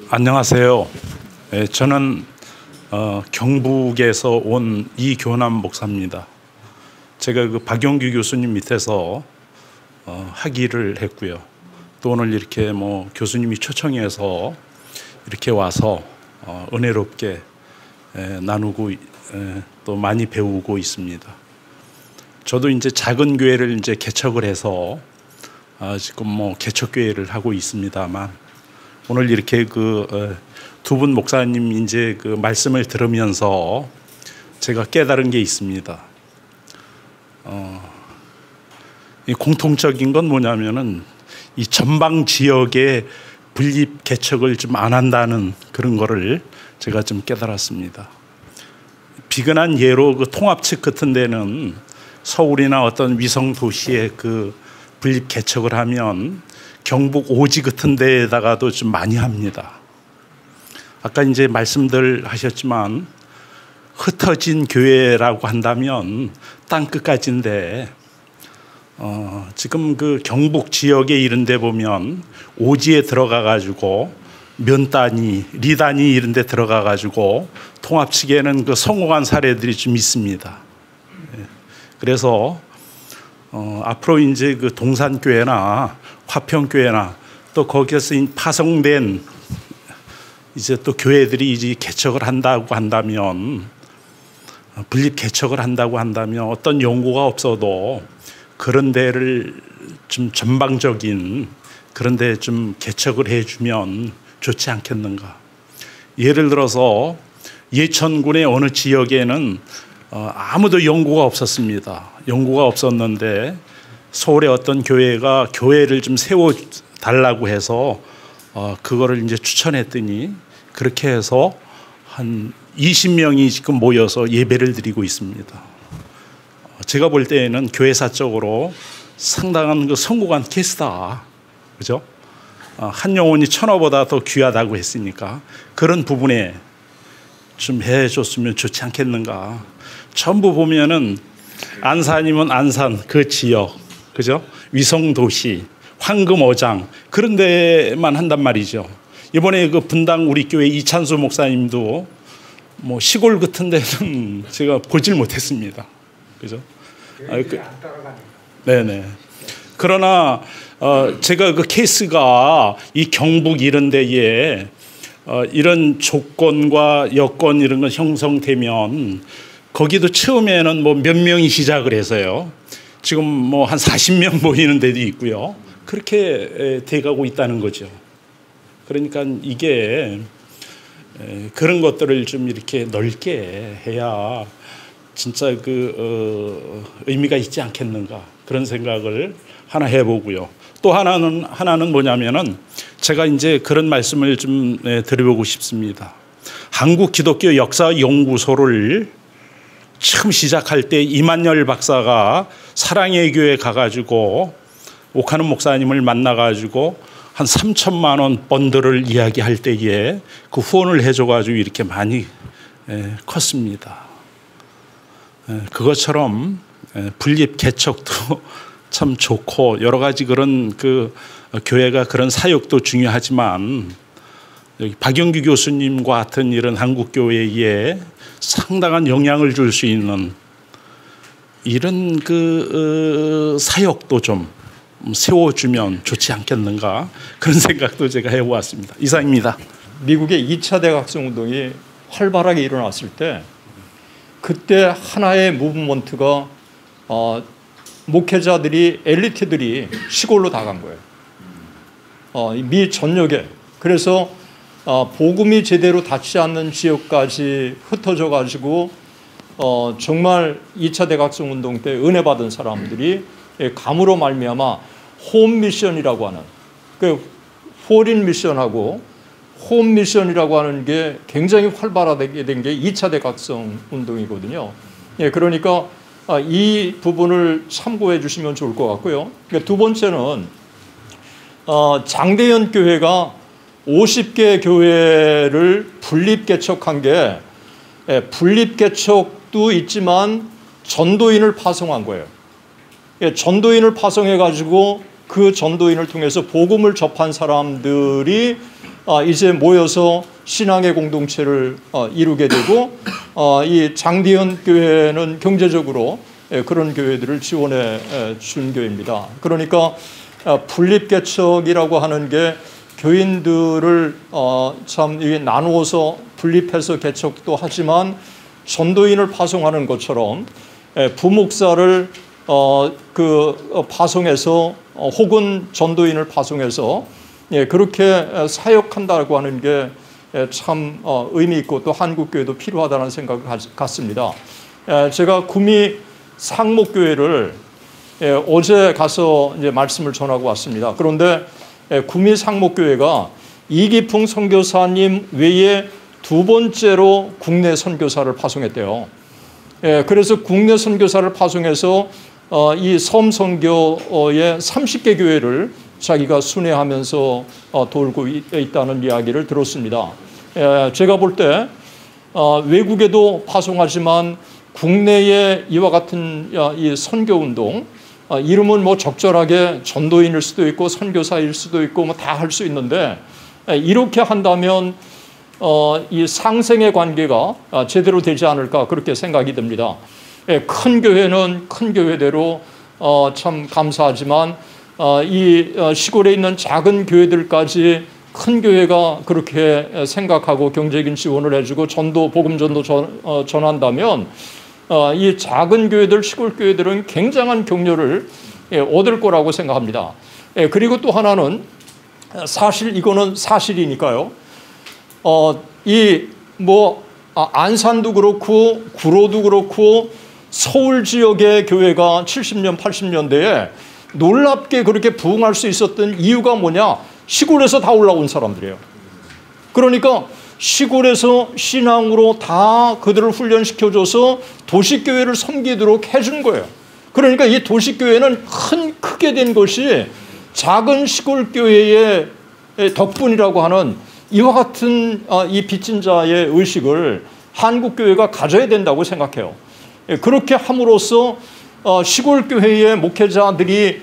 안녕하세요. 저는 경북에서 온 이교남 목사입니다. 제가 그 박용규 교수님 밑에서 학위를 했고요. 또 오늘 이렇게 교수님이 초청해서 이렇게 와서 은혜롭게 나누고 또 많이 배우고 있습니다. 저도 이제 작은 교회를 이제 개척을 해서 지금 개척교회를 하고 있습니다만, 오늘 이렇게 두 분 목사님 이제 그 말씀을 들으면서 제가 깨달은 게 있습니다. 이 공통적인 건 뭐냐면은 이 전방 지역의 분립 개척을 좀 안 한다는 그런 거를 제가 좀 깨달았습니다. 비근한 예로 그 통합 측 같은 데는 서울이나 어떤 위성 도시의 그 분립 개척을 하면 경북 오지 같은 데에다가도 좀 많이 합니다. 아까 이제 말씀들 하셨지만 흩어진 교회라고 한다면 땅 끝까지인데, 지금 그 경북 지역에 이런 데 보면 오지에 들어가 가지고 면단위, 리단위 이런 데 들어가 가지고 통합 측에는 그 성공한 사례들이 좀 있습니다. 그래서 앞으로 이제 그 동산교회나 화평교회나 또 거기에서 파송된 이제 또 교회들이 이제 개척을 한다고 한다면, 분립 개척을 한다고 한다면 어떤 연고가 없어도 그런 데를 좀 전방적인 그런 데 좀 개척을 해주면 좋지 않겠는가. 예를 들어서 예천군의 어느 지역에는 아무도 연고가 없었습니다. 연고가 없었는데 서울의 어떤 교회가 교회를 좀 세워달라고 해서 그거를 이제 추천했더니 그렇게 해서 한 20명이 지금 모여서 예배를 드리고 있습니다. 제가 볼 때에는 교회사적으로 상당한 그 성공한 케이스다. 그죠? 한 영혼이 천하보다 더 귀하다고 했으니까 그런 부분에 좀 해줬으면 좋지 않겠는가. 전부 보면은 안산이면 안산 그 지역, 그죠? 위성도시, 황금어장 그런 데만 한단 말이죠. 이번에 그 분당 우리 교회 이찬수 목사님도 시골 같은 데는 제가 보질 못했습니다. 그죠? 네네. 그러나 제가 그 케이스가 이 경북 이런 데에 이런 조건과 여건 이런 거 형성되면 거기도 처음에는 몇 명이 시작을 해서요. 지금 한 40명 모이는 데도 있고요. 그렇게 돼가고 있다는 거죠. 그러니까 이게 그런 것들을 좀 이렇게 넓게 해야 진짜 의미가 있지 않겠는가, 그런 생각을 하나 해보고요. 또 하나는 뭐냐면은 제가 이제 그런 말씀을 좀 드려보고 싶습니다. 한국 기독교 역사 연구소를 처음 시작할 때 이만열 박사가 사랑의 교회 가가지고 옥하는 목사님을 만나가지고 한 3천만 원 펀드를 이야기할 때에 그 후원을 해줘가지고 이렇게 많이 컸습니다. 그것처럼 분립 개척도 참 좋고 여러 가지 그런 그 교회가 그런 사역도 중요하지만, 여기 박영규 교수님과 같은 이런 한국 교회에 상당한 영향을 줄 수 있는 이런 그 사역도 좀 세워주면 좋지 않겠는가, 그런 생각도 제가 해보았습니다. 이상입니다. 미국의 2차 대학생 운동이 활발하게 일어났을 때 그때 하나의 무브먼트가 목회자들이, 엘리트들이 시골로 다 간 거예요. 미 전역에. 그래서 복음이 제대로 닿지 않는 지역까지 흩어져 가지고 정말 2차 대각성 운동 때 은혜 받은 사람들이 감으로 말미암아 홈 미션이라고 하는, 그 포린 미션하고 홈 미션이라고 하는 게 굉장히 활발하게 된 게 2차 대각성 운동이거든요. 그러니까 이 부분을 참고해 주시면 좋을 것 같고요. 두 번째는 장대현 교회가 50개 교회를 분립 개척한 게, 분립 개척도 있지만 전도인을 파송한 거예요. 전도인을 파송해 가지고 그 전도인을 통해서 복음을 접한 사람들이 이제 모여서 신앙의 공동체를 이루게 되고 이 장대현 교회는 경제적으로 그런 교회들을 지원해 준 교회입니다. 그러니까 분립개척이라고 하는 게 교인들을 참 나누어서 분립해서 개척도 하지만 전도인을 파송하는 것처럼 부목사를 파송해서 혹은 전도인을 파송해서 그렇게 사역한다고 하는 게 참 의미 있고 또 한국교회도 필요하다는 생각을 갖습니다. 제가 구미 상목교회를 어제 가서 이제 말씀을 전하고 왔습니다. 그런데 구미 상목교회가 이기풍 선교사님 외에 두 번째로 국내 선교사를 파송했대요. 그래서 국내 선교사를 파송해서 이 섬 선교의 30개 교회를 자기가 순회하면서 돌고 있다는 이야기를 들었습니다. 제가 볼 때 외국에도 파송하지만 국내에 이와 같은 이 선교운동, 이름은 뭐 적절하게 전도인일 수도 있고 선교사일 수도 있고 뭐 다 할 수 있는데 이렇게 한다면 이 상생의 관계가 제대로 되지 않을까 그렇게 생각이 듭니다. 큰 교회는 큰 교회대로 참 감사하지만 이 시골에 있는 작은 교회들까지 큰 교회가 그렇게 생각하고 경제적인 지원을 해주고 전도 복음 전도 전한다면 이 작은 교회들 시골 교회들은 굉장한 격려를 얻을 거라고 생각합니다. 그리고 또 하나는 사실 이거는 사실이니까요. 안산도 그렇고 구로도 그렇고 서울 지역의 교회가 70년 80년대에 놀랍게 그렇게 부흥할 수 있었던 이유가 뭐냐? 시골에서 다 올라온 사람들이에요. 그러니까 시골에서 신앙으로 다 그들을 훈련시켜줘서 도시교회를 섬기도록 해준 거예요. 그러니까 이 도시교회는 크게 된 것이 작은 시골교회의 덕분이라고 하는 이와 같은 이 빚진 자의 의식을 한국교회가 가져야 된다고 생각해요. 그렇게 함으로써 시골교회의 목회자들이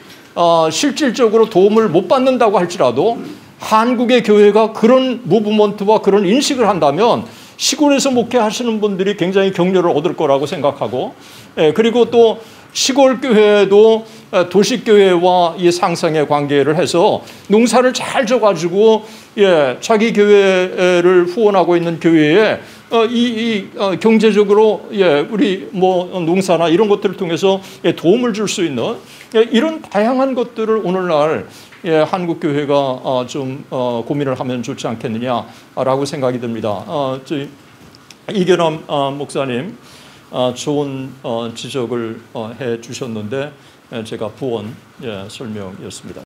실질적으로 도움을 못 받는다고 할지라도 한국의 교회가 그런 무브먼트와 그런 인식을 한다면 시골에서 목회하시는 분들이 굉장히 격려를 얻을 거라고 생각하고, 그리고 또 시골교회도 도시교회와 이 상생의 관계를 해서 농사를 잘 져가지고 자기 교회를 후원하고 있는 교회에 경제적으로 우리 뭐 농사나 이런 것들을 통해서 도움을 줄 수 있는 이런 다양한 것들을 오늘날 한국 교회가 좀 고민을 하면 좋지 않겠느냐라고 생각이 듭니다. 이견남 목사님 좋은 지적을 해 주셨는데 제가 부언 설명이었습니다.